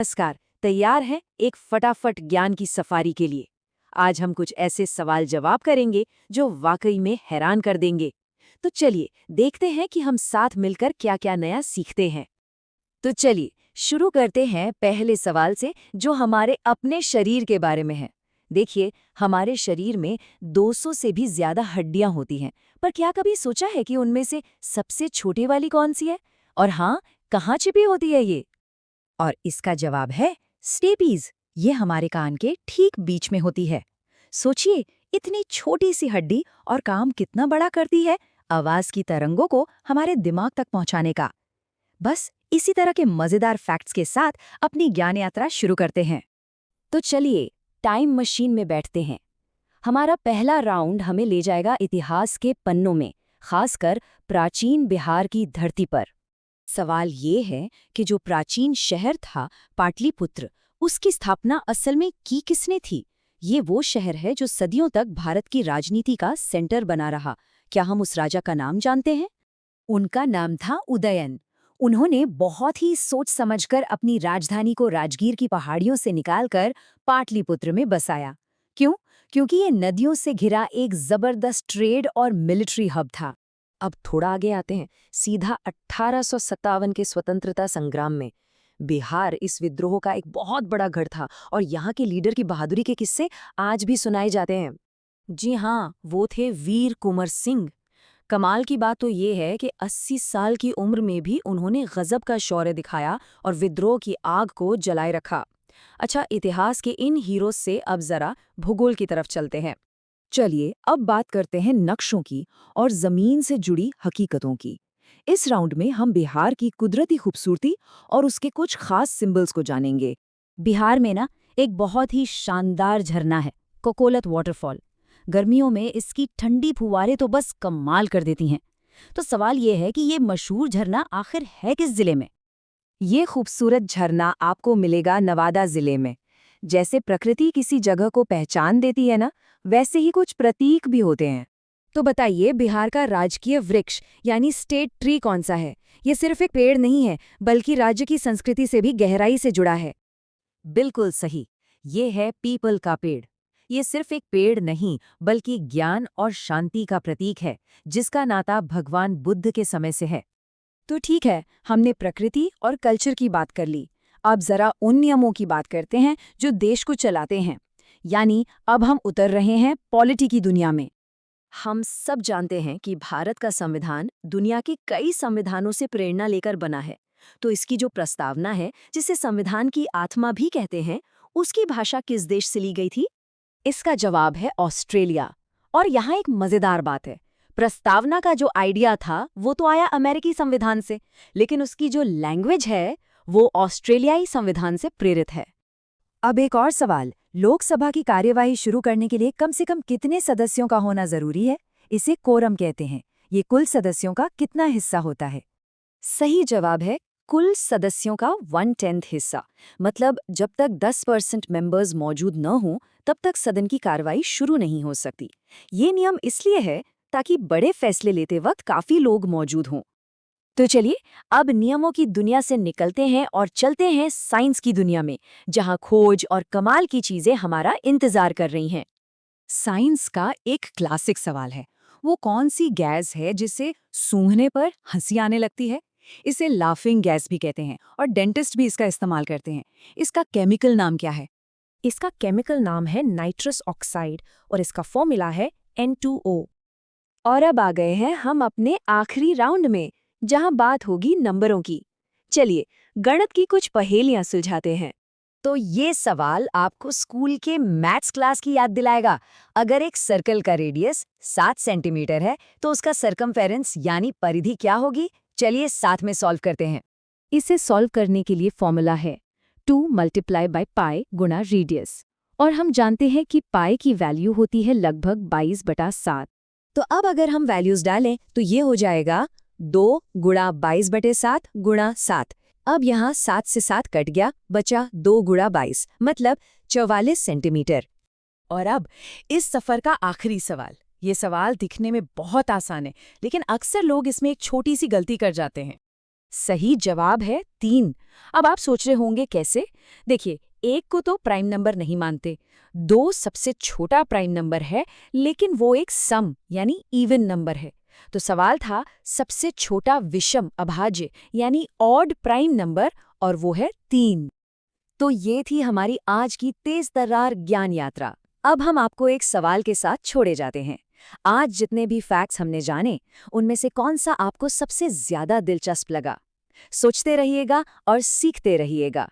नमस्कार। तैयार हैं एक फटाफट ज्ञान की सफारी के लिए। आज हम कुछ ऐसे सवाल जवाब करेंगे जो वाकई में हैरान कर देंगे। तो चलिए देखते हैं कि हम साथ मिलकर क्या क्या नया सीखते हैं। तो चलिए शुरू करते हैं पहले सवाल से, जो हमारे अपने शरीर के बारे में है। देखिए, हमारे शरीर में 200 से भी ज्यादा हड्डियां होती हैं, पर क्या कभी सोचा है कि उनमें से सबसे छोटी वाली कौन सी है? और हाँ, कहाँ छिपी होती है ये? और इसका जवाब है स्टेपीज। ये हमारे कान के ठीक बीच में होती है। सोचिए, इतनी छोटी सी हड्डी और काम कितना बड़ा करती है, आवाज की तरंगों को हमारे दिमाग तक पहुंचाने का। बस इसी तरह के मजेदार फैक्ट्स के साथ अपनी ज्ञान यात्रा शुरू करते हैं। तो चलिए टाइम मशीन में बैठते हैं। हमारा पहला राउंड हमें ले जाएगा इतिहास के पन्नों में, खासकर प्राचीन बिहार की धरती पर। सवाल ये है कि जो प्राचीन शहर था पाटलिपुत्र, उसकी स्थापना असल में की किसने थी? ये वो शहर है जो सदियों तक भारत की राजनीति का सेंटर बना रहा। क्या हम उस राजा का नाम जानते हैं? उनका नाम था उदयन। उन्होंने बहुत ही सोच समझकर अपनी राजधानी को राजगीर की पहाड़ियों से निकालकर पाटलिपुत्र में बसाया। क्यों? क्योंकि ये नदियों से घिरा एक जबरदस्त ट्रेड और मिलिट्री हब था। अब थोड़ा आगे आते हैं, सीधा 1857 के स्वतंत्रता संग्राम में। बिहार इस विद्रोह का एक बहुत बड़ा गढ़ था और यहाँ के लीडर की बहादुरी के किस्से आज भी सुनाए जाते हैं। जी हाँ, वो थे वीर कुंवर सिंह। कमाल की बात तो ये है कि 80 साल की उम्र में भी उन्होंने गजब का शौर्य दिखाया और विद्रोह की आग को जलाए रखा। अच्छा, इतिहास के इन हीरो से अब जरा भूगोल की तरफ चलते हैं। चलिए अब बात करते हैं नक्शों की और जमीन से जुड़ी हकीकतों की। इस राउंड में हम बिहार की कुदरती खूबसूरती और उसके कुछ खास सिंबल्स को जानेंगे। बिहार में ना एक बहुत ही शानदार झरना है, कोकोलत वाटरफॉल। गर्मियों में इसकी ठंडी फुवारें तो बस कमाल कर देती हैं। तो सवाल ये है कि ये मशहूर झरना आखिर है किस जिले में? ये खूबसूरत झरना आपको मिलेगा नवादा जिले में। जैसे प्रकृति किसी जगह को पहचान देती है ना, वैसे ही कुछ प्रतीक भी होते हैं। तो बताइए, बिहार का राजकीय वृक्ष यानी स्टेट ट्री कौन सा है? ये सिर्फ एक पेड़ नहीं है, बल्कि राज्य की संस्कृति से भी गहराई से जुड़ा है। बिल्कुल सही, ये है पीपल का पेड़। ये सिर्फ एक पेड़ नहीं, बल्कि ज्ञान और शांति का प्रतीक है, जिसका नाता भगवान बुद्ध के समय से है। तो ठीक है, हमने प्रकृति और कल्चर की बात कर ली। अब जरा उन नियमों की बात करते हैं जो देश को चलाते हैं। यानी अब हम उतर रहे हैं पॉलिटी की दुनिया में। हम सब जानते हैं कि भारत का संविधान दुनिया के कई संविधानों से प्रेरणा लेकर बना है। तो इसकी जो प्रस्तावना है, जिसे संविधान की आत्मा भी कहते हैं, उसकी भाषा किस देश से ली गई थी? इसका जवाब है ऑस्ट्रेलिया। और यहाँ एक मजेदार बात है, प्रस्तावना का जो आइडिया था वो तो आया अमेरिकी संविधान से, लेकिन उसकी जो लैंग्वेज है वो ऑस्ट्रेलियाई संविधान से प्रेरित है। अब एक और सवाल, लोकसभा की कार्यवाही शुरू करने के लिए कम से कम कितने सदस्यों का होना जरूरी है? इसे कोरम कहते हैं। ये कुल सदस्यों का कितना हिस्सा होता है? सही जवाब है कुल सदस्यों का 1/10 हिस्सा। मतलब जब तक 10% मेंबर्स मौजूद न हों, तब तक सदन की कार्रवाई शुरू नहीं हो सकती। ये नियम इसलिए है ताकि बड़े फैसले लेते वक्त काफी लोग मौजूद हों। तो चलिए अब नियमों की दुनिया से निकलते हैं और चलते हैं साइंस की दुनिया में, जहां खोज और कमाल की चीजें हमारा इंतजार कर रही हैं। साइंस का एक क्लासिक सवाल है, वो कौन सी गैस है जिसे सूंघने पर हंसी आने लगती है? इसे लाफिंग गैस भी कहते हैं और डेंटिस्ट भी इसका इस्तेमाल करते हैं। इसका केमिकल नाम क्या है? इसका केमिकल नाम है नाइट्रस ऑक्साइड और इसका फॉर्मूला है N2O। और अब आ गए हैं हम अपने आखिरी राउंड में, जहां बात होगी नंबरों की। चलिए गणित की कुछ पहेलियां सुलझाते हैं। तो ये सवाल आपको स्कूल के मैथ्स क्लास की याद दिलाएगा। अगर एक सर्कल का रेडियस 7 सेंटीमीटर है, तो उसका सरकमफेरेंस यानी परिधि क्या होगी? चलिए साथ में सॉल्व करते हैं। इसे सॉल्व करने के लिए फॉर्मूला है 2 × पाई गुणा रेडियस। और हम जानते हैं कि पाई की वैल्यू होती है लगभग 22/7। तो अब अगर हम वैल्यूज डालें तो ये हो जाएगा 2 × 22/7 × 7। अब यहाँ 7 से 7 कट गया, बचा 2 × 22, मतलब 44 सेंटीमीटर। और अब इस सफर का आखिरी सवाल। ये सवाल दिखने में बहुत आसान है, लेकिन अक्सर लोग इसमें एक छोटी सी गलती कर जाते हैं। सही जवाब है 3। अब आप सोच रहे होंगे कैसे? देखिए, 1 को तो प्राइम नंबर नहीं मानते, 2 सबसे छोटा प्राइम नंबर है, लेकिन वो एक सम यानी इवन नंबर है। तो सवाल था सबसे छोटा विषम अभाज्य यानी ऑड प्राइम नंबर, और वो है 3। तो ये थी हमारी आज की तेज तर्रार ज्ञान यात्रा। अब हम आपको एक सवाल के साथ छोड़े जाते हैं। आज जितने भी फैक्ट्स हमने जाने, उनमें से कौन सा आपको सबसे ज्यादा दिलचस्प लगा? सोचते रहिएगा और सीखते रहिएगा।